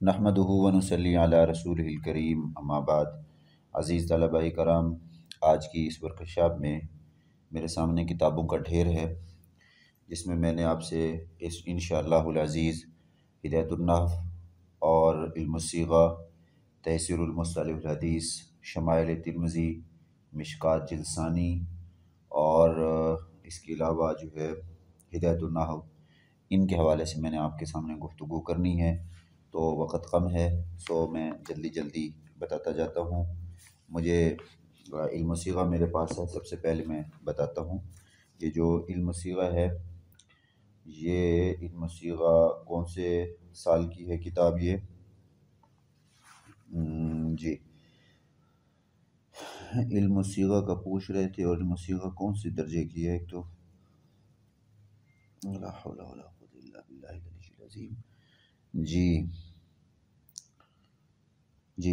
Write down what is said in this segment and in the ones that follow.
नहमदुहु व नुसल्ली अला रसूलिहिल करीम अम्मा बाद। अज़ीज़ तलबा-ए कराम, आज की इस वर्कशॉप में मेरे सामने किताबों का ढेर है, जिसमें मैंने आपसे इस इंशाअल्लाहुल अज़ीज़ हिदायतुन्नहव और इल्मुस्सिगा, तहसीरुल मुस्तलहुल हदीस, शमाइल तिर्मिज़ी, मिशकात जिलसानी और इसके अलावा जो है हिदायतुन्नहव, इनके हवाले से मैंने आपके सामने गुफ्तगू करनी है। तो वक़्त कम है, सो मैं जल्दी जल्दी बताता जाता हूँ। मुझे इल्म सीगा मेरे पास है। सबसे पहले मैं बताता हूँ, ये जो इल्म सीगा है, ये इल्म सीगा कौन से साल की है किताब ये? जी, इल्म सीगा का पूछ रहे थे, और इल्म सीगा कौन से दर्जे की है? एक तो ला हौला वला कुव्वता इल्ला बिल्लाहिल अलीय्यिल अज़ीम। जी,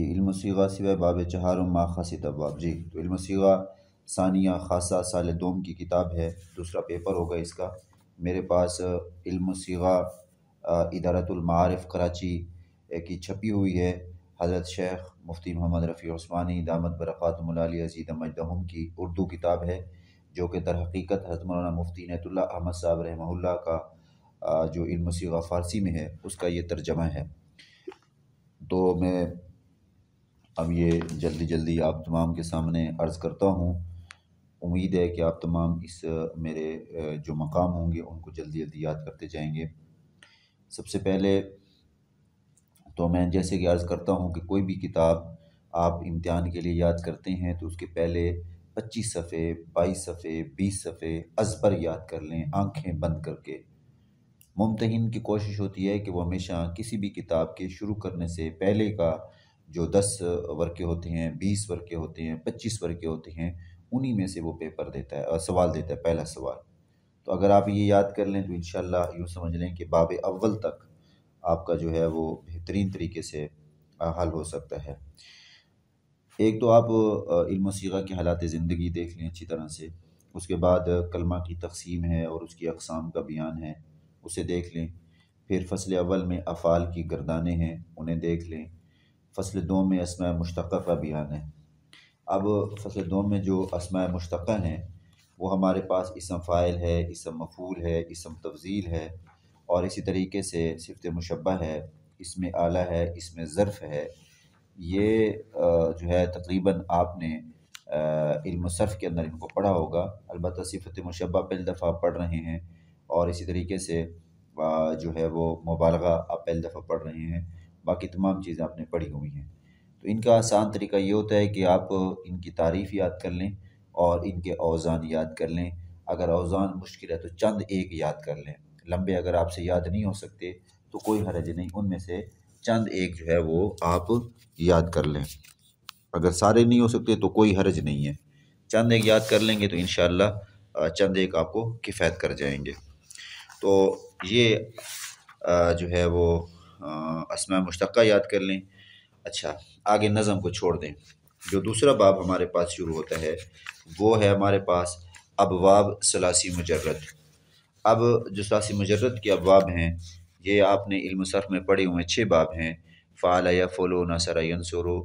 इल्म सीगा सिवाय बाब चहार मा खासित अब्वाब। जी, तो इल्म सीगा सानिया खासा साल दोम की किताब है, दूसरा पेपर होगा इसका। मेरे पास इल्म सीगा इदारतुल मारिफ कराची की छपी हुई है, हज़रत शेख मुफ्ती मोहम्मद रफ़ी उस्मानी दामत बरक़ातुहुमुल आलिया अज़ीद मजदहुम की उर्दू किताब है, जो कि दर हकीकत हज़रत मौलाना मुफ्ती इनायतुल्लाह अहमद साहब रहमहुल्लाह का जो इल्म सीगा फ़ारसी में है, उसका ये तर्जमा है। तो मैं अब ये जल्दी जल्दी आप तमाम के सामने अर्ज़ करता हूँ। उम्मीद है कि आप तमाम इस मेरे जो मकाम होंगे उनको जल्दी जल्दी याद करते जाएंगे। सबसे पहले तो मैं जैसे कि अर्ज़ करता हूँ कि कोई भी किताब आप इम्तिहान के लिए याद करते हैं, तो उसके पहले 25 सफ़े, 22 सफ़े, 20 सफ़े अज़बर याद कर लें, आँखें बंद करके। मुम्तहिन की कोशिश होती है कि वो हमेशा किसी भी किताब के शुरू करने से पहले का जो 10 वर्क़े होते हैं, 20 वर्क़े होते हैं, 25 वर्क़े होते हैं, उन्हीं में से वो पेपर देता है, सवाल देता है, पहला सवाल। तो अगर आप ये याद कर लें तो इंशाअल्लाह यूँ समझ लें कि बाब अव्वल तक आपका जो है वो बेहतरीन तरीके से हल हो सकता है। एक तो आप इल्म सीगा की हालात ज़िंदगी देख लें अच्छी तरह से। उसके बाद कलमा की तक़सीम है और उसकी अक़साम का बयान है, उसे देख लें। फिर फ़सल अव्वल में अफ़आल की गर्दानें हैं, उन्हें देख लें। फ़सल दो में अस्माए मुश्तक़ा का बयान है। अब फ़सल दो में जो अस्माए मुश्तक़ा हैं, वो हमारे पास इसम फ़ाइल है, इसम मफ़ूल है, इसम तफ़ज़ील है, और इसी तरीके से सिफ़त मुशब्बह है, इसमें आला है, इसमें ज़र्फ़ है। ये जो है तक़रीबन आपने इल्म सर्फ़ के अंदर इनको पढ़ा होगा। अलबत्ता सिफ़त मुशब्बह पहली दफ़ा आप पढ़ रहे हैं, और इसी तरीके से जो है वो मुबालगा आप पहली दफ़ा पढ़ रहे हैं। बाकी तमाम चीज़ें आपने पढ़ी हुई हैं। तो इनका आसान तरीका ये होता है कि आप इनकी तारीफ़ याद कर लें और इनके औज़ान याद कर लें। अगर औज़ान मुश्किल है तो चंद एक याद कर लें। लंबे अगर आपसे याद नहीं हो सकते तो कोई हर्ज नहीं, उनमें से चंद एक जो है वो आप याद कर लें। अगर सारे नहीं हो सकते तो कोई हर्ज नहीं है, चंद एक याद कर लेंगे तो इंशाअल्लाह चंद एक आपको किफ़ायत कर जाएंगे। तो ये जो है वो अस्मा मुश्तक़ा याद कर लें। अच्छा, आगे नज़म को छोड़ दें। जो दूसरा बाब हमारे पास शुरू होता है वो है हमारे पास अबवाब सलासी मुजर्रद। अब जो सलासी मुजर्रद के अबवाब हैं, ये आपने इल्म सर्फ़ में पढ़े हुए 6 बाब हैं। फ़अल यफ़अलु, नसर यंसुरु,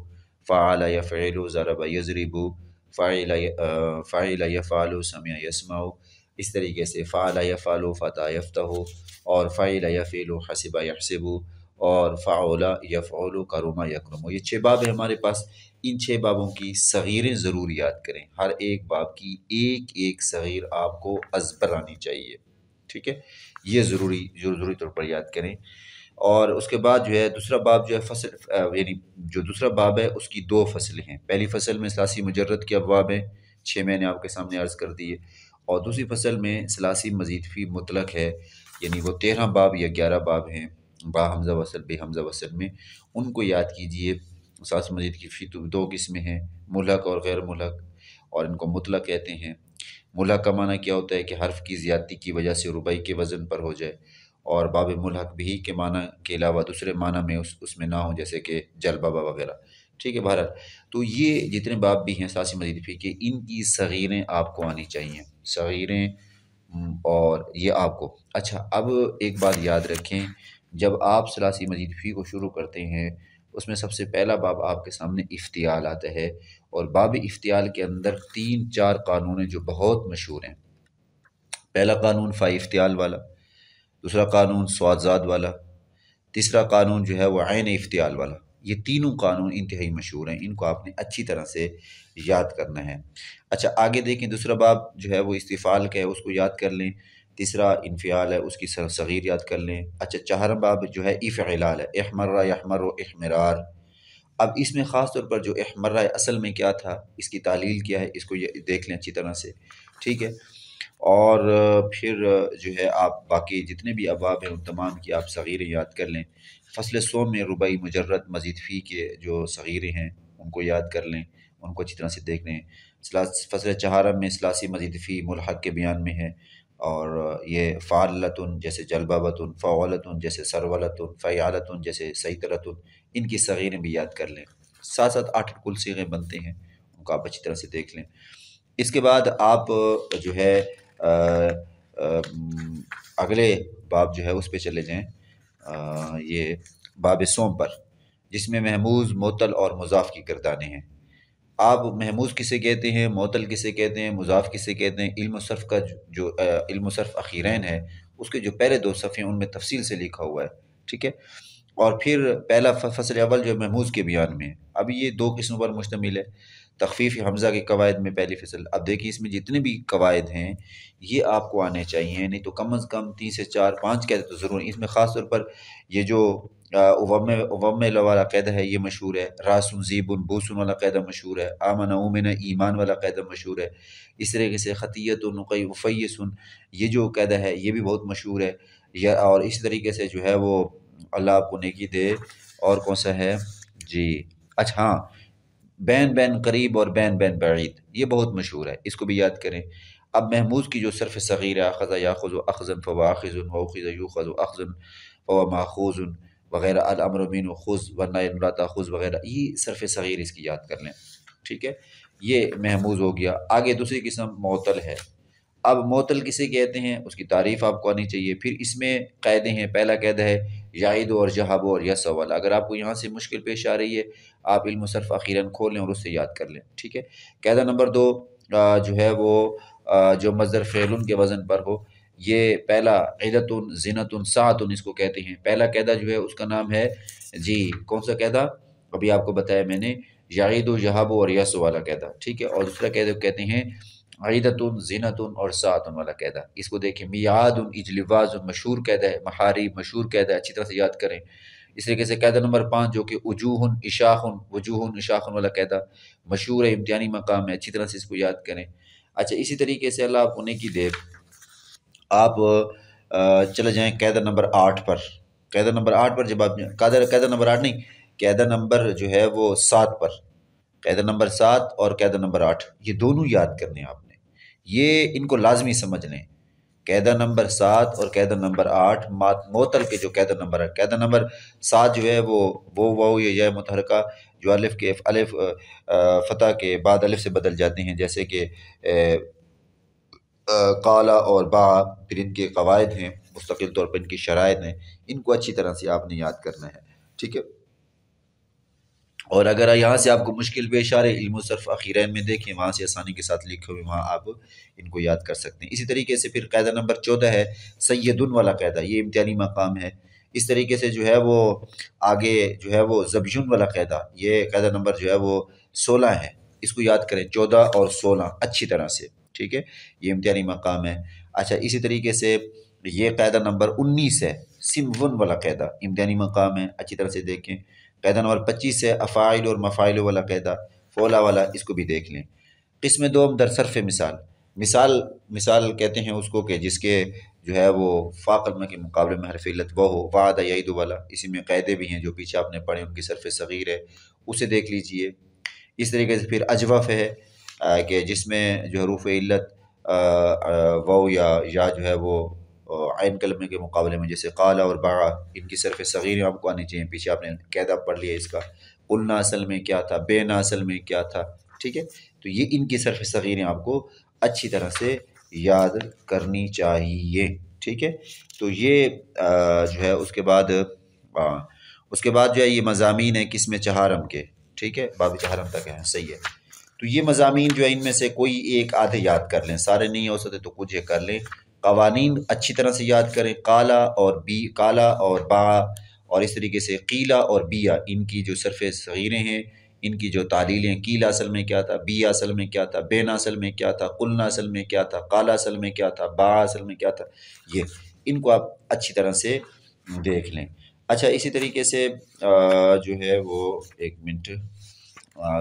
फ़अल यफ़अलु, ज़रब यज़रिबु, फ़अल यफ़अलु, समिअ यस्मअु। इस तरीके से फ़अल यफ़अलु, फ़तह यफ़तहु, और फ़अल यफ़इलु, हसिब यहसिबु, और फ़अल यफ़अलु, करमा यकरमु। ये 6 बाब हैं हमारे पास। इन 6 बाबों की सग़ीरें ज़रूर याद करें। हर एक बाब की एक एक सग़ीर आपको अज़बर आनी चाहिए, ठीक है? ये ज़रूरी तौर पर याद करें। और उसके बाद जो है दूसरा बाब जो है फ़सल यानी जो दूसरा बाब है उसकी 2 फ़सलें हैं। पहली फ़सल में सलासी मुजर्रद के अबवाब हैं, 6 मैंने आपके सामने अर्ज़ कर दिए, और दूसरी फ़सल में सलासी मज़ीद फ़ी मुतलक है, यानी वो 13 बाब या 11 बाब हैं, बा हमज़ा वसल, बे हमज़ा वसल में। उनको याद कीजिए। सलासी मज़ीद की फ़ी 2 किस्में हैं, मुल्हक और गैर मुल्हक, और इनको मुतलक कहते हैं। मुल्हक का माना क्या होता है कि हर्फ़ की ज़्यादती की वजह से रुबाई के वज़न पर हो जाए, और बाब मुल्हक भी के माना के अलावा दूसरे माना में उसमें ना हो, जैसे कि जल बाबा वगैरह, ठीक है? बहरहाल, तो ये जितने बाब भी हैं सलासी मज़ीद फ़ी के, इनकी सग़ीरें आपको आनी चाहिए, सग़ीरें। और ये आपको अच्छा, अब एक बात याद रखें जब आप सलासी मजीद फ़ी को शुरू करते हैं, उसमें सबसे पहला बाब आपके सामने इफ्तियाल आता है, और बाब इफ्तियाल के अंदर 3-4 कानून हैं जो बहुत मशहूर हैं। पहला कानून फ़ा इफ्तियाल वाला, दूसरा कानून स्वाज़ाद वाला, तीसरा कानून जो है वो ऐन इफ्तियाल वाला। ये तीनों कानून इंतहाई मशहूर हैं, इनको आपने अच्छी तरह से याद करना है। अच्छा, आगे देखें, दूसरा बाब जो है वो इस्तिफ़ाल का है, उसको याद कर लें। तीसरा इन्फ़ियाल है, उसकी सग़ीर याद कर लें। अच्छा, चौथा बाब जो है इफ़्इलाल है, इहमर्रा यहमर्रु इहमिरार। अब इसमें ख़ास तौर पर जो इहमर्रा असल में क्या था, इसकी तालील क्या है, इसको ये देख लें अच्छी तरह से, ठीक है। और फिर जो है आप बाकी जितने भी अबाब हैं उन तमाम की आप सग़ीरें याद कर लें। फ़स्ल सोम में रुबाई मुजर्रद मज़ीद फ़ी के जो सग़ीरें हैं उनको याद कर लें, उनको अच्छी तरह से देख लें। फ़स्ल चहारम में सलासी मज़ीद फ़ी मुल्हक़ के बयान में है, और ये फ़ालतुन जैसे जलबाबतुन, फ़अलतुन जैसे सरवलतुन, फ़यालतुन जैसे सैतरतुन, इनकी सग़ीरें भी याद कर लें। 7-7 8 कुल सीग़े बनते हैं, उनको आप अच्छी तरह से देख लें। इसके बाद आप जो है अगले बाब जो है उस पे चले जाएँ, ये बाब सोम पर, जिसमें महमूज़, मोतल और मुज़ाफ़ की गर्दानें हैं। आप महमूज़ किसे कहते हैं, मोतल किसे कहते हैं, मुज़ाफ़ किसे कहते हैं, इल्म सर्फ़ का जो इल्म सर्फ़ अख़ीरैन है, उसके जो पहले 2 सफ़े हैं उनमें तफ़सील से लिखा हुआ है, ठीक है। और फिर पहला फ़सल अव्वल जो महमूज़ के बयान में है। अब ये 2 किस्मों पर मुश्तमिल है। तख़फ़ीफ़ हमज़ा के कवायद में पहली फ़सल। अब देखिए इसमें जितने भी कवायद हैं, ये आपको आने चाहिए, नहीं तो कम अज़ कम 3 से 4 5 कहते तो ज़रूर। इसमें ख़ास तौर पर ये जो वम्मेल वाला क़ायदा है ये मशहूर है। रासुन ज़ीबुन बूसुन वाला क़ायदा मशहूर है। आमना उमिना ईमान वाला क़ायदा मशहूर है। इस तरीके से ख़तियतुन फ़य्यसुन, ये जो क़ायदा है ये भी बहुत मशहूर है। या और इसी तरीके से जो है वो अल्लाह आपको नेकी दे। और कौन सा है जी, अच्छा हाँ, बैन बैन करीब और बैन बैन बईद, ये बहुत मशहूर है, इसको भी याद करें। अब महमूज़ की जो सर्फ़ सग़ीर है, अख़ज़ याख़ुज़ु अख़ज़न फ़वाख़िज़ुन व उख़िज़ यूख़ज़ु अख़ज़न फ़हुव माख़ूज़ुन वग़ैरह, अल अम्रु मिन्हु ख़ुज़ वन्नही ला ताख़ुज़ वग़ैरह, ये सर्फ़ सग़ीर इसकी याद कर लें, ठीक है। ये महमूज़ हो गया। आगे दूसरी किस्म मुअत्तल है। अब मुअत्तल किसे कहते हैं, उसकी तारीफ़ आपको आनी चाहिए। फिर इसमें क़ायदे हैं। पहला क़ायदा है याइदु और यहबु और यसअ वाला। अगर आपको यहाँ से मुश्किल पेश आ रही है, आप इल्म सर्फ़ अख़ीरन खोल लें और उससे याद कर लें, ठीक है। क़ायदा नंबर 2 जो है वो जो मज़दर फ़ेलुन के वज़न पर हो, ये पहला इदतुन, ज़िनतुन, साअतुन इसको कहते हैं। पहला क़ायदा जो है उसका नाम है जी, कौन सा क़ायदा? अभी आपको बताया मैंने, याइदु, यहबु और यसअ वाला क़ायदा, ठीक है। और दूसरा क़ायदा कहते हैं ईदतुन, ज़िनतुन और साअतुन वाला क़ायदा। इसको देखें, मियादुन, इजलिवाज़ुन मशहूर क़ायदा है, महारीब मशहूर क़ायदा है, अच्छी तरह से याद करें। इस तरीके से क़ायदा नंबर 5 जो कि वजूहुन इशाख़ुन वाला क़ायदा मशहूर है, इम्तिहानी मकाम है, अच्छी तरह से इसको याद करें। अच्छा, इसी तरीके से अल्लाह आपको नेकी दे, आप चले जाएँ क़ायदा नंबर 8 पर। क़ायदा नंबर 8 पर जब आप क़ायदा नंबर 8 नहीं, क़ायदा नंबर जो है वो 7 पर। क़ायदा नंबर 7 और क़ायदा नंबर 8, ये दोनों याद करने हैं आपने। ये इनको लाज़मी समझ लें। क़ायदा नंबर 7 और क़ायदा नंबर 8 मुअत्तल के जो क़ायदा नंबर है। क़ायदा नंबर 7 जो है वो वाव या या मुतहरका जो अलिफ फ़तह के बाद अलिफ से बदल जाते हैं, जैसे कि काला और बा, फिर इनके कवायद हैं, मुस्तकिल तौर पर इनकी शराइत हैं, इनको अच्छी तरह से आपने याद करना है, ठीक है। और अगर यहाँ से आपको मुश्किल पेश आ रही, इल्म सर्फ़ अख़ीरैन में देखें, वहाँ से आसानी के साथ लिखे हुए, वहाँ आप इनको याद कर सकते हैं। इसी तरीके से फिर क़ायदा नंबर 14 है सय्यदुन वाला क़ायदा, ये इम्तिहानी मकाम है। इस तरीके से जो है वो आगे जो है वो ज़बयुन वाला क़ायदा, ये क़ायदा नंबर जो है वो 16 है। इसको याद करें, 14 और 16 अच्छी तरह से, ठीक है। ये इम्तिहानी मकाम है। अच्छा, इसी तरीके से ये क़ायदा नंबर 19 है, सिम्वुन वाला क़ायदा, इम्तिहानी मकाम है, अच्छी तरह से देखें। क़ायदा नंबर 25 है अफ़ाइल और मफ़ाइल वाला क़ायदा, फ़ोला वाला, इसको भी देख लें। क़िस्म 2 दर सर्फ़ मिसाल। मिसाल कहते हैं उसको कि जिसके जो है वो फ़ाक़ल के मुकाबले में हरफ़ इल्लत वो हो, वादा यईदु वाला। इसी में क़ायदे भी हैं जो पीछे आपने पढ़े, उनकी सर्फ़ सग़ीर है, उसे देख लीजिए। इस तरीके से फिर अजवफ़ है कि जिसमें जो हरूफ़ इल्लत वाव या जो है वो आइन कलमे के मुकाबले में, जैसे क़ाला और बआ, इनकी सर्फ़ सग़ीर आपको आनी चाहिए। पीछे आपने क़ायदा पढ़ लिया इसका। क़ुलना असल में क्या था, बेना असल में क्या था, ठीक है। तो ये इनकी सर्फ़ सग़ीरें आपको अच्छी तरह से याद करनी चाहिए। ठीक है। तो ये जो है उसके बाद जो है ये मज़ामीन है किस्म चहारम के, ठीक है, बाब चहारम तक है, सही है। तो ये मज़ामीन जो है इनमें से कोई एक आधे याद कर लें, सारे नहीं हो सकते तो कुछ ये कर लें। कवानीन अच्छी तरह से याद करें, काला और बा, और इस तरीके से कीला और बिया, इनकी जो सरफ़ सग़ीरें हैं, इनकी जो तालीलें, कीला असल में क्या था, बिया असल में क्या था, बेना असल में क्या था, कुलना असल में क्या था, काला असल में क्या था, बा असल में क्या था, ये इनको आप अच्छी तरह से देख लें। अच्छा, इसी तरीके से जो है वो एक मिनट,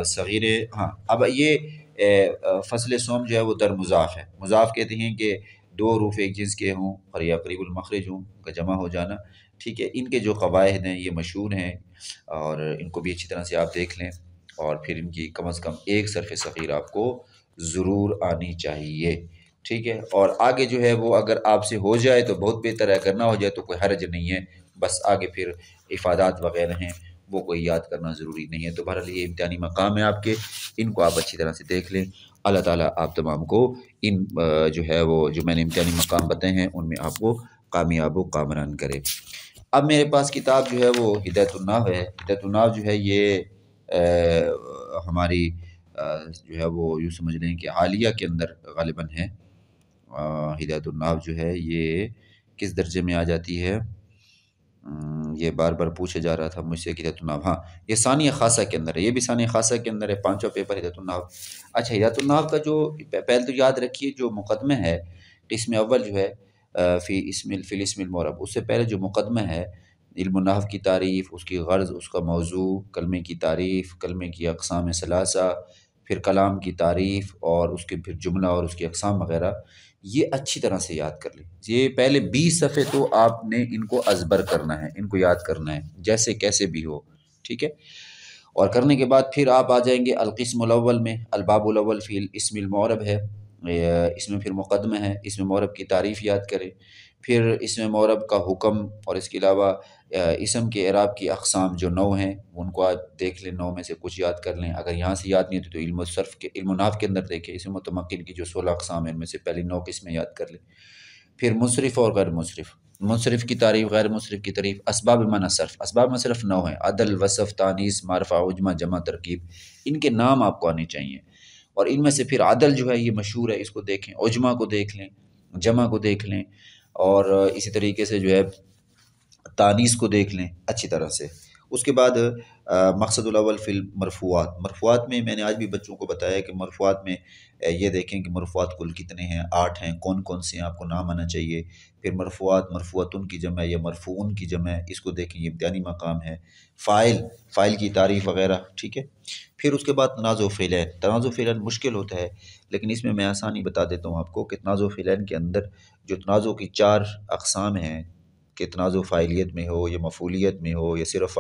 सग़ीरे, हाँ, अब ये फ़स्ल सोम जो है वो दर मुज़ाफ़ है। मुज़ाफ़ कहते हैं कि दो हरूफ एक जिन्स के हों और या करीबुल मखरज हों, उनका जमा हो जाना, ठीक है। इनके जो क़वाइद हैं ये मशहूर हैं और इनको भी अच्छी तरह से आप देख लें, और फिर इनकी कम से कम एक सरफ़ सग़ीर आपको ज़रूर आनी चाहिए, ठीक है। और आगे जो है वो अगर आपसे हो जाए तो बहुत बेहतर है, अगर ना हो जाए तो कोई हर्ज नहीं है, बस आगे फिर इफ़ादात वग़ैरह हैं वो कोई याद करना ज़रूरी नहीं है। तो बहरहाल ये इम्तिहानी मकाम है आपके, इनको आप अच्छी तरह से देख लें। अल्लाह ताला आप तमाम को इन जो है वो जो मैंने इम्तिहानी मकाम बताए हैं उनमें आपको कामयाब व कामरान करे। अब मेरे पास किताब जो है वो हिदायतुन्नाव है। हिदायतुन्नाव जो है ये हमारी जो है वो यूँ समझ लें कि हालिया के अंदर ग़ालिबन है। हिदायतुन्नाव जो है ये किस दर्जे में आ जाती है? ये बार-बार पूछा जा रहा था मुझसे कि हिदायतुन्नाव, हाँ, ये सानिया ख़ासा के अंदर है, ये भी सानिया ख़ासा के अंदर है, 5वां पेपर हिदायतुन्नाव। अच्छा, हिदायतुन्नाव का जो पहले तो याद रखिए जो मुक़द्दमा है, क़िस्म अव्वल जो है फ़िल इस्मिल मुअर्रब, उससे पहले जो मुक़द्दमा है, इल्मुन नहव की तारीफ़, उसकी ग़र्ज़, उसका मौज़ू, कलमे की तारीफ़, कलमे की अक़साम सलासा, फिर कलाम की तारीफ़ और उसके फिर जुमला और उसकी अक़साम वग़ैरह, ये अच्छी तरह से याद कर लें। ये पहले 20 सफ़े तो आपने इनको अज़बर करना है, इनको याद करना है, जैसे कैसे भी हो, ठीक है? और करने के बाद फिर आप आ जाएँगे अल-क़िस्मुल अव्वल में, अल-बाबुल अव्वल फ़िल इस्मिल मुअर्रब है। इसमें फिर मुक़द्दमा है, इसमें मुअर्रब की तारीफ़ याद करें। फिर इसमें मुअर्रब का हुक्म और इसके अलावा इस्म के इराब की अक़साम जो 9 हैं, उनको आप देख लें, 9 में से कुछ याद कर लें। अगर यहाँ से याद नहीं होती तो इल्मुल सर्फ़ के, इल्मुन नहव के अंदर देखें, इसमें मुतमक्किन की जो 16 अक़साम हैं, इनमें से पहली 9 किस्में याद कर लें। फिर मुnsरिफ़ और गैर मुnsरिफ़, मुnsरिफ़ की तारीफ़, गैर मुnsरिफ़ की तारीफ़, असबाब माना सर्फ़, असबाब में सिर्फ़ 9 हैं, अदल, वसफ़, तानीस, मारफ़ा, उजमा, जमा, तरकीब, इनके नाम आपको आने चाहिए। और इनमें से फिर अदल जो है ये मशहूर है, इसको देखें, उजमा को देख लें, जमा को देख लें, और इसी तरीके से जो है तानीस को देख लें अच्छी तरह से। उसके बाद मक़सदुल अव्वल फ़िल मरफ़ूआत, मरफ़ूआत में मैंने आज भी बच्चों को बताया कि मरफ़ूआत में ये देखें कि मरफ़ूआत कुल कितने हैं, 8 हैं, कौन-कौन से हैं, आपको नाम आना चाहिए। फिर मरफ़ूआत, मरफ़ूअतुन की जमा या मरफ़ूउन की जमा, इसको देखें, ये इम्तिहानी मकाम है। फ़ाइल की तारीफ़ वग़ैरह, ठीक है। फिर उसके बाद तनाज़ुअ फ़िलैन, तनाज़ुअ फ़िलैन मुश्किल होता है, लेकिन इसमें मैं आसानी बता देता हूँ आपको कि तनाज़ुअ फ़िलैन के अंदर जो तनाज़ुअ की 4 अक़साम हैं कि तनाज़ुअ फ़ाइलियत में हो या मफ़ूलियत में हो या सिर्फ़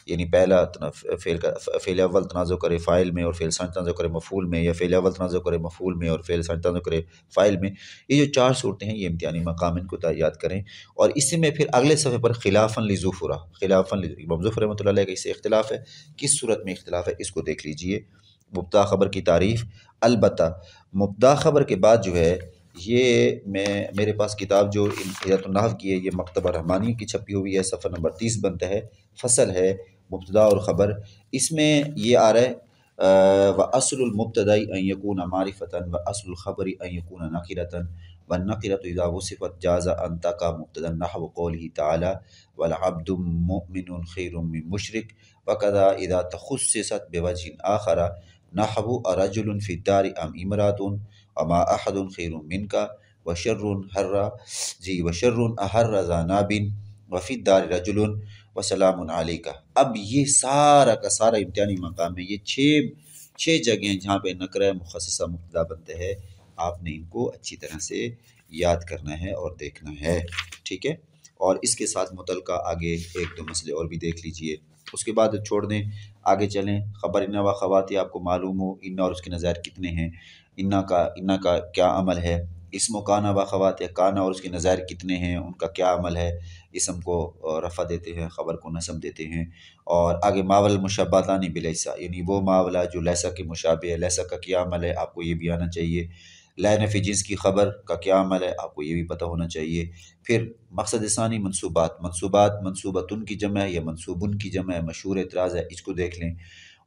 यानी पहला फ़ेल अव्वल तनाज़ुअ करे फ़ाइल में और फ़ेल सानी तनाज़ुअ करे मफ़ूल में, या फ़ेल अव्वल तनाज़ुअ करे मफ़ूल में और फ़ेल सानी तनाज़ुअ करे फ़ाइल में, ये जो 4 सूरतें हैं ये इम्तिहानी मकाम, इनको याद करें। और इसी में फिर अगले सफ़े पर ख़िलाफ़न लिज़ुफ़ुरा, इमाम ज़ुफ़र रहमतुल्लाह अलैह का इससे इख्तिलाफ़ है, किस सूरत में इख्तिलाफ़ है इसको देख लीजिए। मुब्तदा ख़बर की तारीफ़, अलबत्ता मुब्तदा ख़बर के बाद जो है ये मेरे पास किताब जो हिदायतुन्नाहव की है, ये मकतबा रहमानिया की छपी हुई है, सफ़ा नंबर 30 बनता है, फ़सल है मुब्तदा और ख़बर। इसमें ये आ रहा है व अस्लुल मुब्तदाई अन यकूना मारिफ़तन व अस्लुल ख़बरी अन यकूना नकीरतन व नकीरतु इज़ा वुसिफ़त जाज़ा अन तका मुब्तदन नहव क़ौलिही तआला वल अब्दु मुमिनुन ख़ैरुम मिन मुशरिक व कज़ा इज़ा तख़ुस्सिसत बिवजहिन आख़र नहवु अरजुलुन फ़िद्दारि अम इमरातुन अमा अहदुन ख़ैरुम मिनका व शर्रुन अहर्र ज़ा नाबिन व फ़िद्दारि रजुलुन व सलामुन अलैका। अब ये सारा का सारा इम्तिहानी मकाम है, ये 6 जगह हैं जहाँ पे नकरा मुख़स्ससा मुब्तदा बनते हैं। आपने इनको अच्छी तरह से याद करना है और देखना है, ठीक है। और इसके साथ मुतल्लिक़ा आगे 1-2 मसले और भी देख लीजिए, उसके बाद छोड़ दें, आगे चलें। ख़बर इन्ना व ख़वाती आपको मालूम हो, इन्ना और उसके नज़ायर कितने हैं, इन्ना का क्या अमल है, इस्म काना व ख़वात, काना और उसके नज़ायर कितने हैं, उनका क्या अमल है, इस्म को रफ़ा देते हैं, ख़बर को नस्ब देते हैं। और आगे मावल मुशब्बतानि बिलैसा, यानी वो मावला जो लैसा के मुशाबिह है, लैसा का क्या अमल है आपको ये भी आना चाहिए। लाइन फ़ी जिन्स की ख़बर का क्या अमल है, आपको ये भी पता होना चाहिए। फिर मकसद सानी मंसूबात, मंसूबतुन की जमा है या मंसूबुन की जमा है, मशहूर एतराज़ है, इसको देख लें।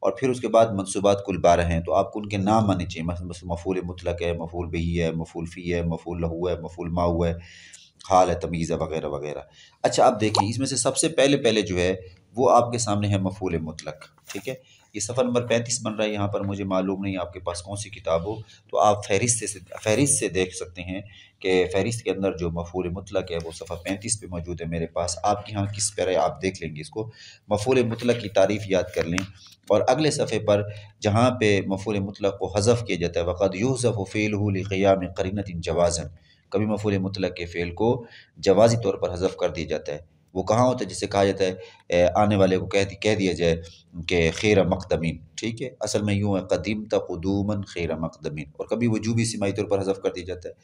और फिर उसके बाद मंसूबात कुल 12 हैं, तो आपको उनके नाम आने चाहिए। मसलन बस मफ़ूल मुतलक है, मफ़ूल बिही है, मफ़ूल फ़ी है, मफ़ूल लहू है, मफ़ूल माहू है, हाल है, तमीज़ है, वगैरह वगैरह। अच्छा, अब देखिए इसमें से सबसे पहले पहले जो है वो आपके सामने है मफ़ूल मुतलक, ठीक है। ये सफ़र नंबर 35 बन रहा है यहाँ पर, मुझे मालूम नहीं आपके पास कौन सी किताब हो, तो आप फ़हरिस्त से देख सकते हैं कि फ़हरिस्त के अंदर जो मफ़ूल मुतलक है वो सफ़ा 35 पे मौजूद है मेरे पास। आपके यहाँ किस पर है आप देख लेंगे इसको। मफ़ूल मुतलक की तारीफ़ याद कर लें, और अगले सफ़े पर जहाँ पे मफ़ूल मुतलक को हज़फ़ किया जाता है, वक़द युहज़फ़ु फ़िअलुहु लिक़ियाम क़रीनतिन जवाज़न, कभी मफ़ूल मुतलक के फ़ेल को जवाज़ी तौर पर हज़फ़ कर दिया जाता है। वो कहाँ होता है, जिसे कहा जाता है आने वाले को कह दिया जाए कि खैर मक़दमीन, ठीक है। असल में यूँ है, क़दीमत क़ुदूमन खैर मक़दमीन, और कभी वजूबी सिमाई तौर पर हज़फ़ कर दिया जाता है।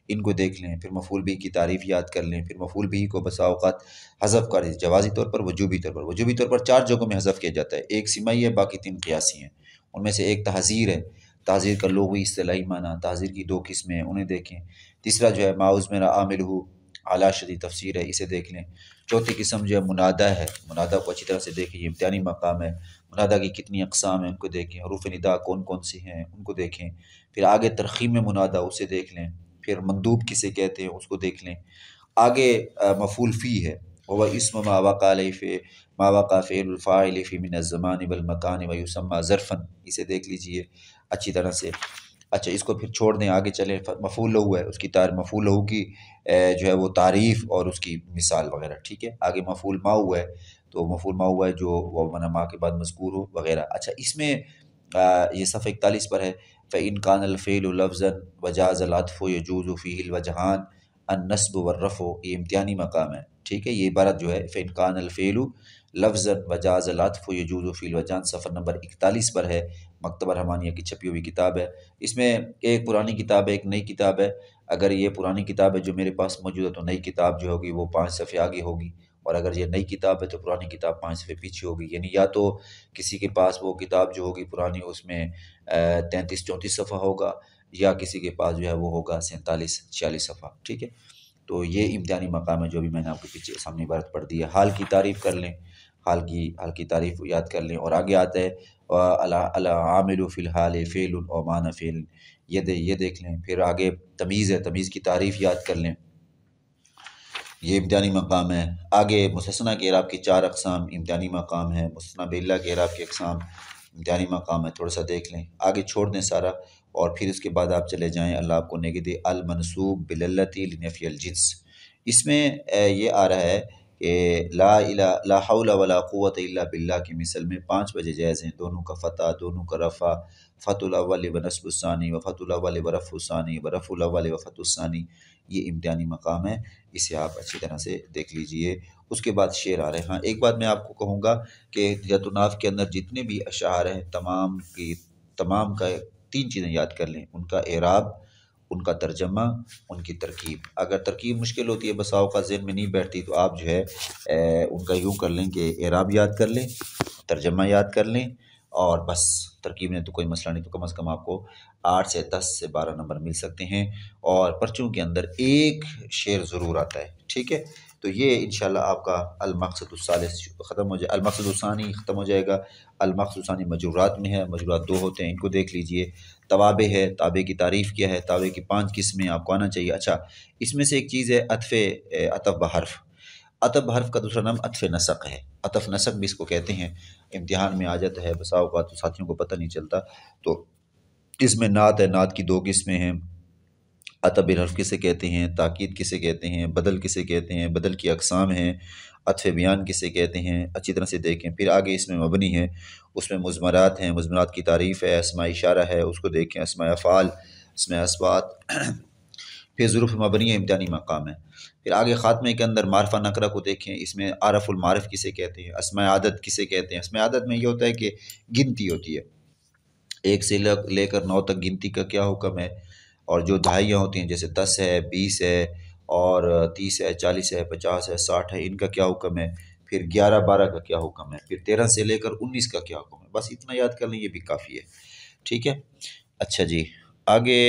इनको देख लें। फिर मफ़ूल बिही की तारीफ़ याद कर लें। फिर मफ़ूल बिही को बसा औक़ात हज़फ़ कर जवाज़ी तौर पर, वजूबी तौर पर। वजूबी तौर पर 4 जगहों में हज़फ़ किया जाता है, एक सिमाई है, बाकी 3 क़ियासी हैं। उनमें से एक तहज़ीर है। तहज़ीर का लुग़वी इस्तिलाही माना, तहज़ीर की 2 किस्में हैं, उन्हें देखें। तीसरा जो है माउज़ मेरा आमिलहु अला शदीद तफ़सीर है, इसे देख लें। चौथी किस्म जो है मुनादा है, मुनादा को अच्छी तरह से देखें, ये इम्तिहानी मकाम है। मुनादा की कितनी अक़साम हैं उनको देखें, हुरूफ़ निदा कौन-कौन सी हैं उनको देखें। फिर आगे तरख़ीम में मुनादा, उसे देख लें। फिर मंदूब किसे कहते हैं उसको देख लें। आगे मफ़ूल फ़ी है, वहुव इस्म मा वक़ा फ़िअलुल फ़ाइल फ़ी मिन अज़्ज़मानि वल मकान व युसम्मा ज़र्फ़न, इसे देख लीजिए अच्छी तरह से। अच्छा, इसको फिर छोड़ दें, आगे चलें। मफ़ूल लहू है, उसकी मफ़ूल लहू की जो है वो तारीफ़ और उसकी मिसाल वगैरह, ठीक है। आगे मफ़ूल माहू है, तो मफ़ूल माहू है जो वाव मना मा के बाद मज़कूर हो वगैरह। अच्छा, इसमें ये सफ़ा 41 पर है। फ़इन कानल फ़िअलु लफ़्ज़न वजाज़ल अत्फ़ु यजूज़ु फ़ीहिल वजहान अन-नस्ब वर्रफ़्उ, ये इम्तिहानी मकाम है, ठीक है। ये इबारत जो है फ़इन कानल फ़िअलु लफ़्ज़न वजाज़ल अत्फ़ु यजूज़ु फ़ीहिल वजहान, सफ़र नंबर 41 पर है। मकतबा रहमानिया की छपी हुई किताब है। इसमें एक पुरानी किताब है, एक नई किताब है। अगर ये पुरानी किताब है जो मेरे पास मौजूद है, तो नई किताब जो होगी वो 5 सफ़े आगे होगी, और अगर ये नई किताब है तो पुरानी किताब 5 सफ़े पीछे होगी। यानी या तो किसी के पास वो किताब जो होगी पुरानी, उसमें 33-34 सफ़ा होगा, या किसी के पास जो है वो होगा 47-46 सफ़ा, ठीक है। तो ये इम्तिहानी मकाम है जो अभी मैंने आपके पीछे सामने इबारत पढ़ दी है। हाल की तारीफ़ कर लें, हाल की तारीफ़ याद कर लें। और आगे आता है अल आमिलु फ़िल हाल फ़िअलुन व माना फ़िअल, ये देख लें। फिर आगे तमीज़ है, तमीज़ की तारीफ़ याद कर लें, ये इम्तिहानी मकाम है। आगे मुस्तस्ना के इराब की 4 अक़साम इम्तिहानी मकाम है। मुस्तस्ना बिल्ला के इराब की अक़साम इम्तिहानी मकाम है, थोड़ा सा देख लें। आगे छोड़ दें सारा, और फिर उसके बाद आप चले जाएँ, अल्लाह आपको नेकी दे, अल मनसूब बिलल्लती लिनफ़ियल जिन्स। इसमें ये आ रहा है कि ला हौला वला कुव्वत इल्ला बिल्लाह की मिसल में 5 वजह जायज़ हैं, दोनों का फ़तह, दोनों का रफ़ा, फ़तुल अव्वल व नस्बुस सानी व फ़तुल अव्वल व रफ़्उस सानी व रफ़ुल अव्वल व फ़तुस सानी, ये इम्तिहानी मकाम है, इसे आप अच्छी तरह से देख लीजिए। उसके बाद शेर आ रहे हैं। हाँ, एक बात मैं आपको कहूँगा कि हिजतुन्नाफ़ के अंदर जितने भी अशआर हैं, तमाम का 3 चीज़ें याद कर लें, उनका एराब, उनका तर्जमा, उनकी तरकीब। अगर तरकीब मुश्किल होती है, बसा औक़ात ज़हन में नहीं बैठती, तो आप जो है उनका यूँ कर लें कि एराब याद कर लें, तर्जमा याद कर लें, और बस तरकीब में तो कोई मसला नहीं, तो कम से कम आपको 8 से 10 से 12 नंबर मिल सकते हैं। और पर्चों के अंदर एक शेर ज़रूर आता है, ठीक है। तो ये इंशाल्लाह आपका अल-मक़सदुस्सालिस ख़त्म हो जाए, अल-मक़सदुस्सानी ख़त्म हो जाएगा। अल-मक़सदुस्सानी मजरूरात में है, मजरूरात 2 होते हैं, इनको देख लीजिए। तवाबे है, ताबे की तारीफ़ क्या है, ताबे की 5 किस्में आपको आना चाहिए। अच्छा, इसमें से एक चीज़ है अतफ़ बहर्फ़। अतफ़ बहर्फ़ का दूसरा नाम अतफ़ नसक़ है, अतफ़ नसक़ भी इसको कहते हैं। इम्तिहान में आ जाता है, बसा औक़ात तो साथियों को पता नहीं चलता। तो इसमें नात है, नात की 2 किस्में हैं। अतफ़ बिल हर्फ़ किसे कहते हैं, ताकीद किसे कहते हैं, बदल किसे कहते हैं, बदल की अक़साम हैं, अत्फ़ बयान किसे कहते हैं, अच्छी तरह से देखें। फिर आगे इसमें मबनी है, उसमें मुज़मरात हैं, मुज़मरात की तारीफ़ है, अस्माए इशारा है, उसको देखें, अस्माए अफ़आल, अस्माए अस्वात। फिर ज़ुरूफ़ मबनी है, इम्तिहानी मकाम है। फिर आगे ख़ात्मे के अंदर मारफ़ा नकरा को देखें, इसमें आरफ़ुल मारिफ़ किसे कहते हैं, अस्माए आदद किसे कहते हैं। अस्माए आदद में ये होता है कि गिनती होती है, 1 से लेकर 9 तक गिनती का क्या हुक्म है। और जो दहाइयाँ होती हैं, जैसे 10 है, 20 है, और 30 है, 40 है, 50 है, 60 है, इनका क्या हुक्म है। फिर 11-12 का क्या हुक्म है। फिर 13 से लेकर 19 का क्या हुक्म है। बस इतना याद कर लें, ये भी काफ़ी है, ठीक है। अच्छा जी, आगे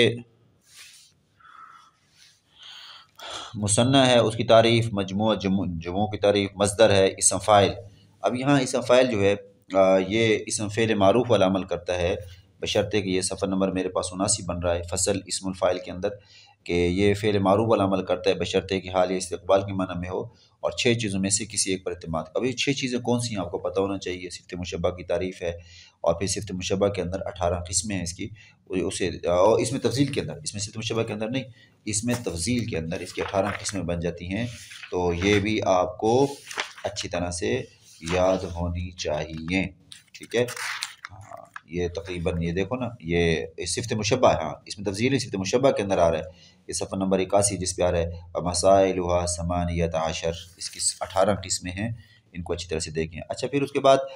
मुसन्ना है उसकी तारीफ़, मजमू जमू की तारीफ़, मस्दर है इसम फ़ाइल। अब यहाँ इसम फ़ाइल जो है ये इसम फ़ेल मारूफ़ वाला अमल करता है, बशर्ते कि ये सफ़र नंबर मेरे पास 79 बन रहा है फ़सल इस्मुल फ़ाइल के अंदर, कि ये फ़ेल मारूफ़ वाला अमल करता है बशर्ते कि हाल ये इस्तक़बाल के माना में हो और 6 चीज़ों में से किसी एक पर इत्तेमाद। अब ये 6 चीज़ें कौन-सी हैं आपको पता होना चाहिए। सिफ़त मुशब्बह की तारीफ़ है और फिर सिफ़त मुशब्बह के अंदर 18 किस्में हैं इसकी, उसे और इसमें तफ़सील के अंदर, इसमें सिफ़त मुशब्बह के अंदर नहीं, इसमें तफ़ज़ील के अंदर इसकी 18 किस्में बन जाती हैं। तो ये भी आपको अच्छी तरह से याद होनी चाहिए, ठीक है। हाँ, ये तकरीबन ये देखो ना, ये सिफ़त मुशब्बह है, हाँ, इसमें तफ़ज़ील है, सिफ़त मुशब्बह के अंदर आ रहा है। ये सफ़र नंबर 81 जिस पे आ रहा है मसाइलुहा समानियत आशर, इसकी 18 किस्में हैं, इनको अच्छी तरह से देखें। अच्छा, फिर उसके बाद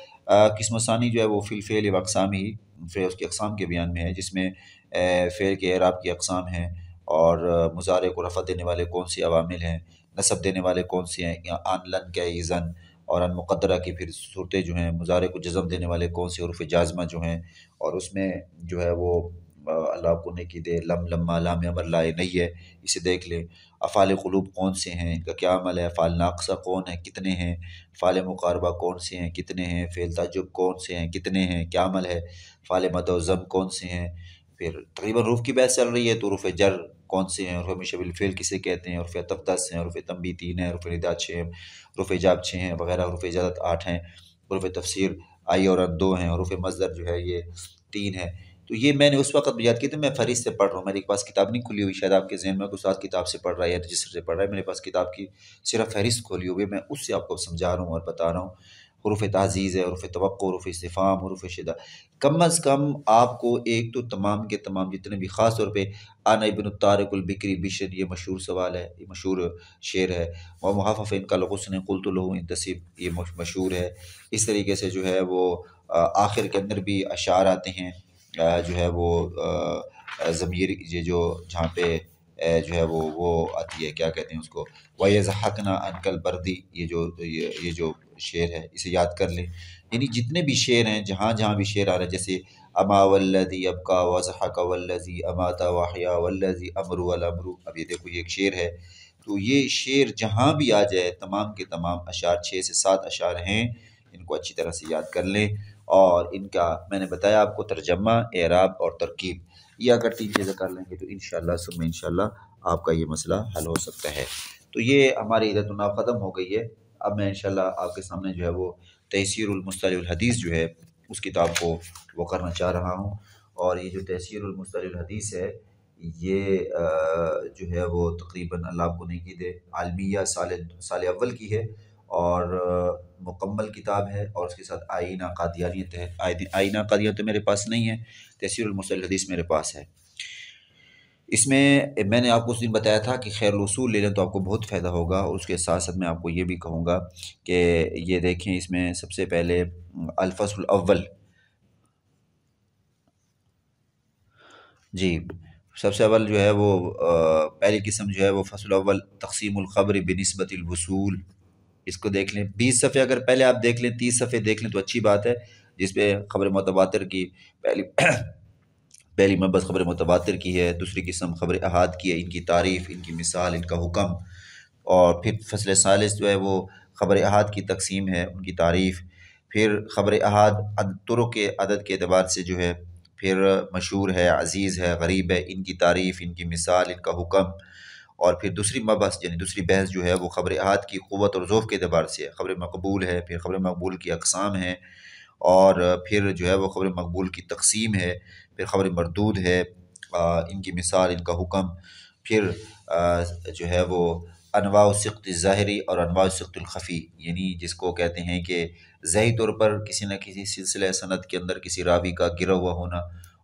किस्म सानी जो है वो फ़िल फ़ेल व अक़साम ही, फिर उसकी अक़साम के बयान में है, जिसमें फ़ेल के एराब की अक़साम हैं और मुज़ारे को रफ़ा देने वाले कौन से अवामिल हैं, नसब देने वाले कौन से हैं, या आन लन क्या ईज़न और अन मुक़द्दरा की फिर सूरतें जो हैं, मुज़ारे को जज़म देने वाले कौन से हुरूफ़ जाज़िमा जो हैं, और उसमें जो है वो अल्लाह को नेकी दे, लम लम्मा लाम अमर लाए नहीं है, इसे देख लें। अफ़ाल क़ुलूब कौन से हैं, इनका क्या अमल है, अफ़ाल नाक़िसा कौन है, कितने हैं, फ़ाल मुक़ारबा कौन से हैं, कितने हैं, फ़ेल ताज्जुब कौन से हैं, कितने हैं, क्या अमल है, फ़ाल मद व ज़म कौन से हैं। फिर तक़रीबन रूफ़ की बहस चल रही है, तो रूफ़ जर कौन से हैं, रूफ़ मुशब्बिल फ़ेल किसे कहते हैं, रूफ़ अतफ़ 10 हैं, रूफ़ तंबीह 3 हैं, रूफ़ निदा 6 हैं, रूफ़ इजाब 6 हैं वग़ैरह, रूफ़ इजाज़त 8 हैं, रूफ़ तफ़सीर आई और अन 2 हैं और रूफ़ मस्दर जो है ये 3 है। तो ये मैंने उस वक़्त याद किए थे, मैं फ़हरिस्त से पढ़ रहा हूँ, मेरे पास किताब नहीं खुली हुई, शायद आपके ज़हन में कोई साथ किताब से पढ़ रहा है या रजिस्टर से पढ़ रहा है, मेरे पास किताब की सिर्फ़ फ़हरिस्त खोली हुई है, मैं उससे आपको समझा रहा हूँ और बता रहा हूँ। हुरूफ़ तहज़ीज़ है, हुरूफ़ तवक्को, हुरूफ़ इस्तिफ़हाम, हुरूफ़ शिद्दत। कम अज़ कम आपको एक तो तमाम के तमाम जितने भी, ख़ास तौर पे अना इब्न तारिकुल बिक्री बिश्र, ये मशहूर सवाल है, ये मशहूर शेर है, व मुहफ़्फ़फ़ इन कल गुस्न क़ुल्तु लहू इंतसिब, ये मशहूर है। इस तरीके से जो है वो आखिर के अंदर भी अशार आते हैं, जो है वो ज़मीर ये जो जहाँ पे जो है वो आती है, क्या कहते हैं उसको, वयज़हकना अनकल बर्दी, ये जो शेर है इसे याद कर लें। यानी जितने भी शेर हैं, जहाँ-जहाँ भी शेर आ रहा है, जैसे अमा वल्लज़ी अबका वज़हक वल्लज़ी अमाता वअहया वल्लज़ी अमरु वल अमरु, अब ये देखो ये एक शेर है। तो ये शेर जहाँ भी आ जाए, तमाम के तमाम अशार 6 से 7 अशार हैं, इनको अच्छी तरह से याद कर लें और इनका मैंने बताया आपको तर्जमा, एराब और तरकीब, ये अगर 3 चीज़ें कर लेंगे तो इंशाअल्लाह सुम्मा इंशाअल्लाह आपका ये मसला हल हो सकता है। तो ये हमारी इदतुन्नाव ख़त्म हो गई है। अब मैं इंशाअल्लाह आपके सामने जो है वो तयसीरुल मुस्तलाहिल हदीस जो है उस किताब को वो करना चाह रहा हूँ। और ये जो तयसीरुल मुस्तलाहिल हदीस है, ये जो है वो तक़रीबन अल्लाह आपको नेकी दे आलमिया साल अव्वल की है और मुकम्मल किताब है और उसके साथ आईना क़ादियानियत है। आईना क़ादियानियत तो मेरे पास नहीं है, तयसीरुल मुस्तलाहिल हदीस मेरे पास है। इसमें मैंने आपको उस दिन बताया था कि खैरुल उसूल ले लें तो आपको बहुत फ़ायदा होगा, और उसके साथ-साथ मैं आपको ये भी कहूँगा कि ये देखें, इसमें सबसे पहले अल फ़स्लुल अव्वल, जी, सबसे अव्वल जो है वो पहली किस्म जो है वो फ़स्लुल अव्वल तक़सीमुल ख़बर बिनिस्बतिल वुसूल, इसको देख लें। 20 सफ़े अगर पहले आप देख लें, 30 सफ़े देख लें तो अच्छी बात है, जिसपे ख़बर मुतवातिर की पहली पहली मबहस ख़बर मुतवातिर की है, दूसरी किस्म ख़बर अहाद की है, इनकी तारीफ़, इनकी मिसाल, इनका हुक्म, और फिर फ़स्ल सालिस जो है वो ख़बर अहाद की तक़सीम है, उनकी तारीफ़, फिर ख़बर अहाद तुरुक़ के अदद के एतबार से जो है, फिर मशहूर है, अज़ीज़ है, गरीब है, इनकी तारीफ़, इनकी मिसाल, इनका हुक्म, और फिर दूसरी मबहस यानी दूसरी बहस जो है वो ख़बर अहाद की क़ुव्वत और ज़ौफ़ के एतबार से है। ख़बर मक़बूल है, फिर ख़बर मक़बूल की अक़साम है, और फिर जो है वो ख़बर मक़बूल की तक़सीम है, फिर ख़बर मरदूद है, इनकी मिसाल, इनका हुक्म, फिर जो है वो अनवाउ सिक़्त ज़ाहिरी और अनवाउ सिक़्तुल ख़फ़ी, यानी जिसको कहते हैं कि ज़ाहिरी तौर पर किसी न किसी सिलसिला सनद के अंदर किसी रावी का गिरा हुआ होना,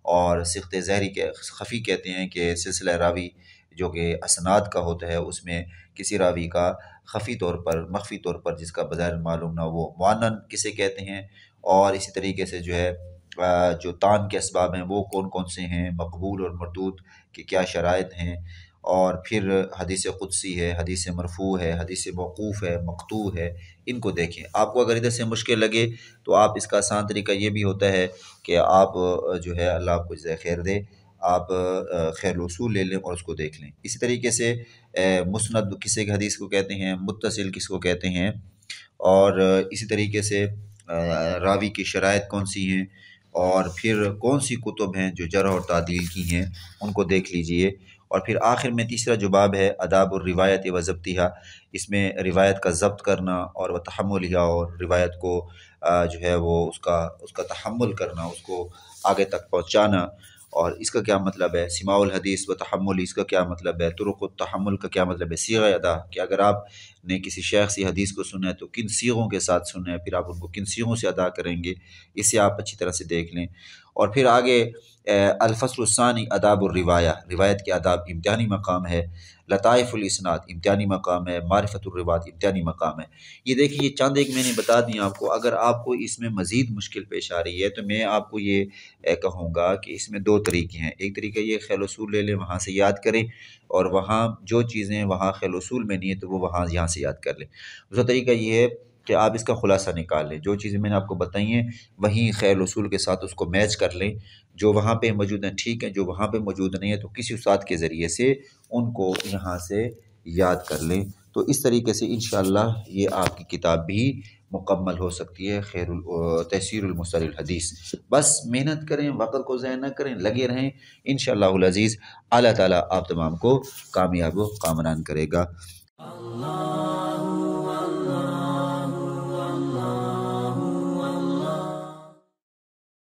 और सिक़्त ज़ाहिरी के ख़फ़ी कहते हैं कि सिलसिला रावी जो कि असनाद का होता है, उसमें किसी रावी का ख़फ़ी तौर पर, मख़फ़ी तौर पर, जिसका बज़ाहिर मालूम ना, वो मुअन्नन किसे कहते हैं। और इसी तरीके से जो है जो तान के असबाब हैं वो कौन-कौन से हैं, मक़बूल और मरदूद की क्या शराइत हैं, और फिर हदीस क़ुदसी है, हदीस मरफ़ू है, हदीस मौक़ूफ़ है, मक़तू है, इनको देखें। आपको अगर इधर से मुश्किल लगे तो आप, इसका आसान तरीका ये भी होता है कि आप जो है, अल्लाह आपको जज़ाए खैर दे, आप खैरुल उसूल ले लें और उसको देख लें। इसी तरीके से मुस्नद किस हदीस को कहते हैं, मुत्तसिल किसको कहते हैं, और इसी तरीके से रावी की शराइत कौन सी हैं, और फिर कौन सी कुतुब हैं जो जरह और तादील की हैं, उनको देख लीजिए। और फिर आखिर में तीसरा जो बाब है अदाबुर रिवायत व ज़ब्तिहा, इसमें रिवायत का ज़ब्त करना और व तहम्मुलिहा, और रिवायत को जो है वो उसका उसका तहम्मुल करना, उसको आगे तक पहुँचाना। और इसका क्या मतलब है, सिमाउल हदीस व तहम्मुल, इसका क्या मतलब है, तुरुक़ुत तहम्मुल का क्या मतलब है, सीग़ा अदा, कि अगर आपने किसी शेख से हदीस को सुना है तो किन सीगों के साथ सुना है, फिर आप उनको किन सीगों से अदा करेंगे, इसे आप अच्छी तरह से देख लें। और फिर आगे अल-फ़स्लुस्सानी आदाबुर रिवाया, रिवायत के आदाब इम्तिहानी मकाम है। लताइफ़ुल इस्नाद इम्तिहानी मकाम है। मारिफ़तुर रिवात इम्तिहानी मकाम है। ये देखिए, ये चंद एक मैंने बता दी आपको। अगर आपको इसमें मज़ीद मुश्किल पेश आ रही है तो मैं आपको ये कहूँगा कि इसमें दो तरीके हैं। एक तरीका ये ख़ैल उसूल ले लें, वहाँ से याद करें, और वहाँ जो चीज़ें वहाँ ख़ैल उसूल में नहीं है तो वो वहाँ यहाँ से याद कर लें। दूसरा तरीका ये है कि आप इसका ख़ुलासा निकाल लें, जो चीज़ें मैंने आपको बताई हैं वहीं ख़ैल उसूल के साथ उसको मैच कर लें। जो वहाँ पे मौजूद हैं ठीक है, जो वहाँ पे मौजूद नहीं है तो किसी उस्ताद के ज़रिए से उनको यहाँ से याद कर लें। तो इस तरीके से इंशाअल्लाह ये आपकी किताब भी मुकम्मल हो सकती है, तहसीरुल मुस्तलाहिल हदीस। बस मेहनत करें, वक़्त को ज़ाया न करें, लगे रहें। इंशाअल्लाहुल अज़ीज़ अल्लाह ताला आप तमाम को कामयाब व कामरान करेगा।